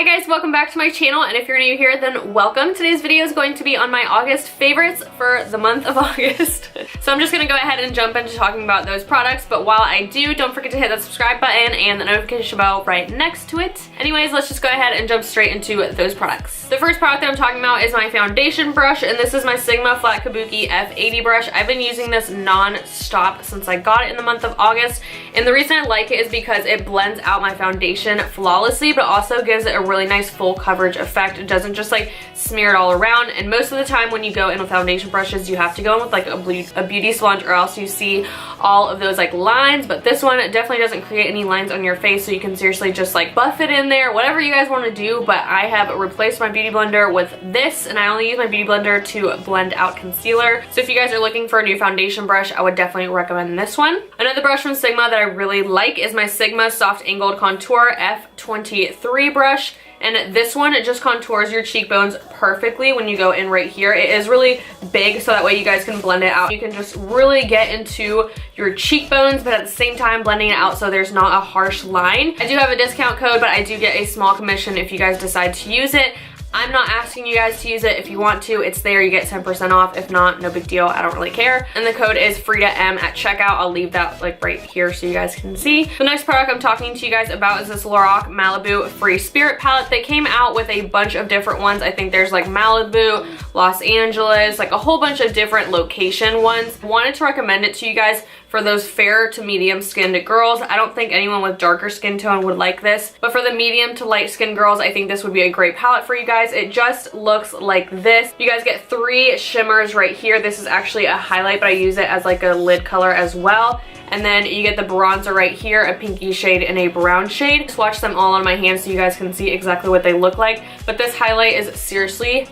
Hi guys, welcome back to my channel, and if you're new here, then welcome. Today's video is going to be on my August favorites for the month of August. So I'm just gonna go ahead and jump into talking about those products, but while I do, don't forget to hit that subscribe button and the notification bell right next to it. Anyways, let's just go ahead and jump straight into those products. The first product that I'm talking about is my foundation brush, and this is my Sigma Flat Kabuki F80 brush. I've been using this non-stop since I got it in the month of August, and the reason I like it is because it blends out my foundation flawlessly, but also gives it a really nice full coverage effect. It doesn't just like smear it all around, and most of the time when you go in with foundation brushes, you have to go in with like a beauty sponge, or else you see all of those like lines, but this one definitely doesn't create any lines on your face, so you can seriously just like buff it in there, whatever you guys want to do. But I have replaced my beauty blender with this, and I only use my beauty blender to blend out concealer. So if you guys are looking for a new foundation brush, I would definitely recommend this one. Another brush from Sigma that I really like is my Sigma Soft Angled Contour F23 brush. And this one, it just contours your cheekbones perfectly when you go in right here. It is really big, so that way you guys can blend it out. You can just really get into your cheekbones, but at the same time blending it out so there's not a harsh line. I do have a discount code, but I do get a small commission if you guys decide to use it. I'm not asking you guys to use it. If you want to, it's there. You get 10% off. If not, no big deal. I don't really care. And the code is Frida M at checkout. I'll leave that like right here so you guys can see. The next product I'm talking to you guys about is this Lorac Malibu Free Spirit palette. They came out with a bunch of different ones. I think there's like Malibu, Los Angeles, like a whole bunch of different location ones. Wanted to recommend it to you guys for those fair to medium skinned girls. I don't think anyone with darker skin tone would like this, but for the medium to light skinned girls, I think this would be a great palette for you guys. It just looks like this. You guys get 3 shimmers right here. This is actually a highlight, but I use it as like a lid color as well. And then you get the bronzer right here, a pinky shade and a brown shade. Swatch them all on my hands so you guys can see exactly what they look like. But this highlight is seriously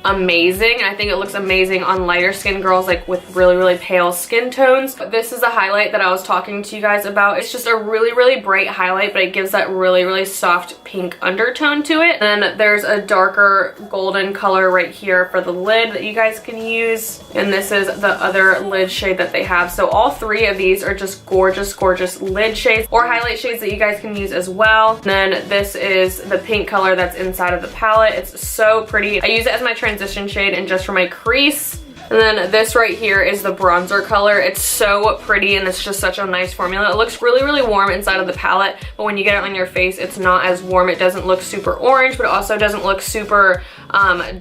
amazing. I think it looks amazing on lighter skin girls, like with really pale skin tones. But this is a highlight that I was talking to you guys about. It's just a really bright highlight, but it gives that really soft pink undertone to it. And then there's a darker golden color right here for the lid that you guys can use, and this is the other lid shade that they have. So all 3 of these are just gorgeous lid shades or highlight shades that you guys can use as well. And then this is the pink color that's inside of the palette. It's so pretty. I use it as my transition shade and just for my crease. And then this right here is the bronzer color. It's so pretty, and it's just such a nice formula. It looks really warm inside of the palette, but when you get it on your face, it's not as warm. It doesn't look super orange, but it also doesn't look super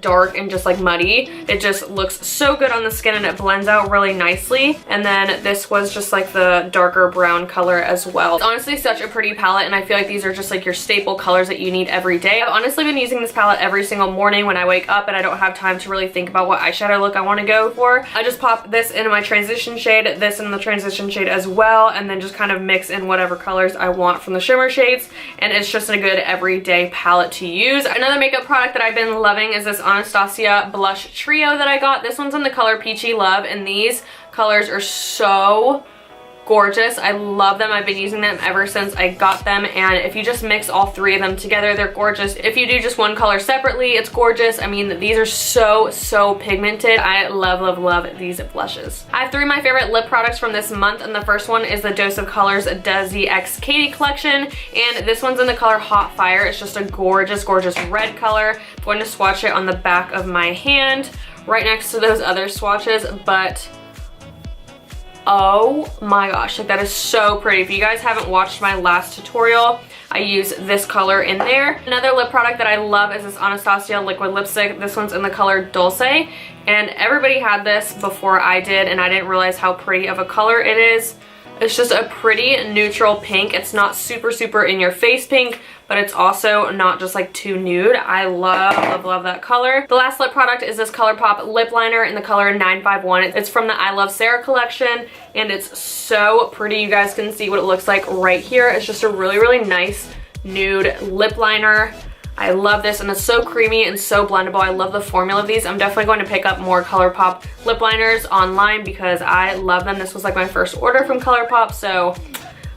dark and just like muddy. It just looks so good on the skin, and it blends out really nicely. And then this was just like the darker brown color as well. It's honestly such a pretty palette, and I feel like these are just like your staple colors that you need every day. I've honestly been using this palette every single morning when I wake up and I don't have time to really think about what eyeshadow look I want to go for. I just pop this into my transition shade, this in the transition shade as well, and then just kind of mix in whatever colors I want from the shimmer shades, and it's just a good everyday palette to use. Another makeup product that I've been loving is this Anastasia blush trio that I got. This one's in the color Peachy Love, and these colors are so gorgeous. I love them. I've been using them ever since I got them, and if you just mix all 3 of them together, they're gorgeous. If you do just one color separately, it's gorgeous. I mean, these are so pigmented. I love these blushes. I have 3 of my favorite lip products from this month, and the first one is the Dose of Colors Desi X Katy collection, and this one's in the color Hot Fire. It's just a gorgeous red color. I'm going to swatch it on the back of my hand right next to those other swatches, but oh my gosh, like that is so pretty. If you guys haven't watched my last tutorial, I use this color in there. Another lip product that I love is this Anastasia liquid lipstick. This one's in the color Dolce, and everybody had this before I did, and I didn't realize how pretty of a color it is. It's just a pretty neutral pink. It's not super in your face pink, but it's also not just like too nude. I love that color. The last lip product is this ColourPop lip liner in the color 951. It's from the I Love Sarah collection, and it's so pretty. You guys can see what it looks like right here. It's just a really nice nude lip liner. I love this, and it's so creamy and so blendable. I love the formula of these. I'm definitely going to pick up more ColourPop lip liners online because I love them. This was like my first order from ColourPop, so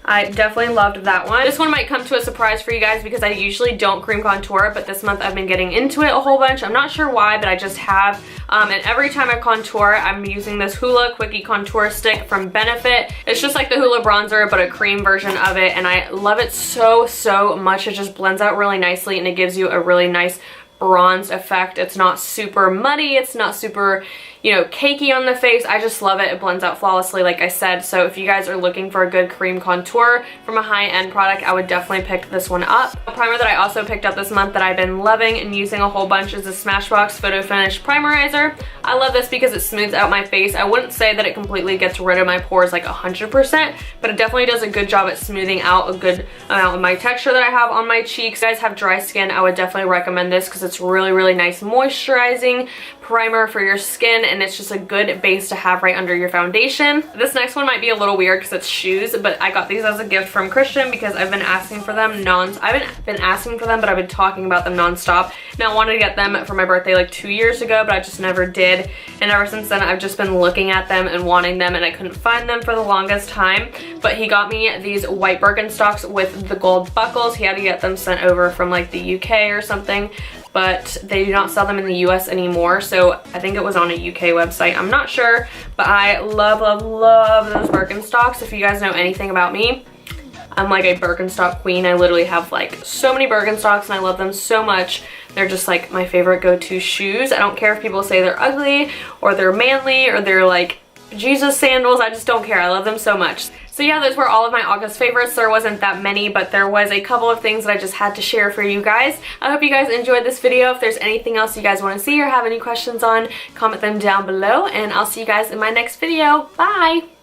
I definitely loved that one. This one might come to a surprise for you guys because I usually don't cream contour, but this month I've been getting into it a whole bunch. I'm not sure why, but I just have. And every time I contour, I'm using this Hoola Quickie Contour Stick from Benefit. It's just like the Hoola bronzer, but a cream version of it, and I love it so, so much. It just blends out really nicely, and it gives you a really nice bronze effect. It's not super muddy, it's not super, you know, cakey on the face. I just love it. It blends out flawlessly, like I said. So if you guys are looking for a good cream contour from a high-end product, I would definitely pick this one up. A primer that I also picked up this month that I've been loving and using a whole bunch is the Smashbox Photo Finish Primerizer. I love this because it smooths out my face. I wouldn't say that it completely gets rid of my pores like 100%, but it definitely does a good job at smoothing out a good amount of my texture that I have on my cheeks. If you guys have dry skin, I would definitely recommend this because it's really, really nice moisturizing primer for your skin, and it's just a good base to have right under your foundation. This next one might be a little weird because it's shoes, but I got these as a gift from Christian because I've been asking for them I haven't been asking for them, but I've been talking about them non-stop. Now I wanted to get them for my birthday like 2 years ago, but I just never did, and ever since then I've just been looking at them and wanting them, and I couldn't find them for the longest time. But he got me these white Birkenstocks with the gold buckles. He had to get them sent over from like the UK or something, but they do not sell them in the US anymore, so I think it was on a UK website. I'm not sure, but I love, love, love those Birkenstocks. If you guys know anything about me, I'm like a Birkenstock queen. I literally have like so many Birkenstocks and I love them so much. They're just like my favorite go-to shoes. I don't care if people say they're ugly or they're manly or they're like Jesus sandals. I just don't care. I love them so much. So yeah, those were all of my August favorites. There wasn't that many, but there was a couple of things that I just had to share for you guys. I hope you guys enjoyed this video. If there's anything else you guys want to see or have any questions on, comment them down below, and I'll see you guys in my next video. Bye!